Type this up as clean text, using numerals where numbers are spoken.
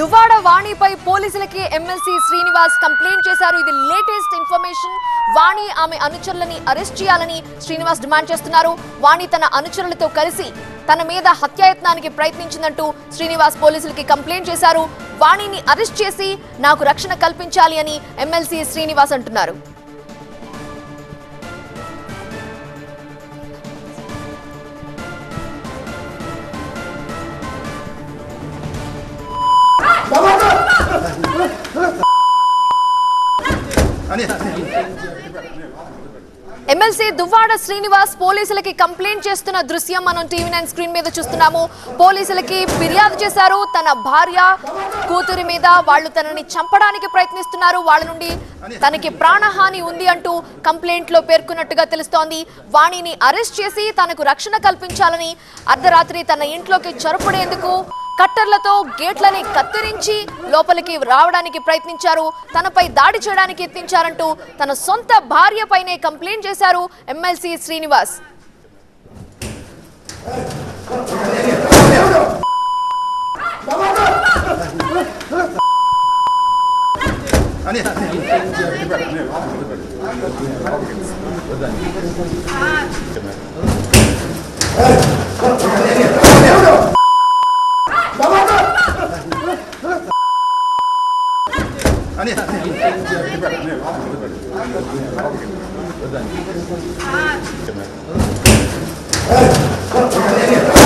దువ్వాడ వాణిపై పోలీసులకి MLC Srinivas complaint చేశారు. ఇది లేటెస్ట్ ఇన్ఫర్మేషన్. వాణి ఆమె అనుచరులని అరెస్ట్ చేయాలని శ్రీనివాస్ డిమాండ్ చేస్తున్నారు. వాణి తన అనుచరులతో కలిసి తన మీద హత్యాయత్నానికి ప్రయత్నించిందంటూ శ్రీనివాస్ పోలీసులకి కంప్లైంట్ చేశారు. వాణిని అరెస్ట్ చేసి నాకు రక్షణ కల్పించాలి అని ఎమ్మెల్సీ శ్రీనివాస్ అంటున్నారు. ఎమ్మెల్సీ దువ్వాడ శ్రీనివాస్ పోలీసులకి కంప్లైంట్ చేస్తున్న దృశ్యం మనం టీవీ9 స్క్రీన్ మీద చూస్తున్నాము. పోలీసులకి ఫిర్యాదు చేశారు. తన భార్య కూతురి మీద వాళ్ళు తనని చంపడానికి ప్రయత్నిస్తున్నారు, వాళ్ళ నుండి తనకి ప్రాణహాని ఉంది అంటూ కంప్లైంట్ లో పేర్కొన్నట్టుగా తెలుస్తోంది. వాణిని అరెస్ట్ చేసి తనకు రక్షణ కల్పించాలని అర్ధరాత్రి తన ఇంట్లోకి చొరపడేందుకు కట్టర్లతో గేట్లని కత్తిరించి లోపలికి రావడానికి ప్రయత్నించారు. తనపై దాడి చేయడానికి యత్నించారంటూ తన సొంత భార్యపైనే కంప్లైంట్ చేశారు ఎమ్మెల్సీ శ్రీనివాస్. Hey!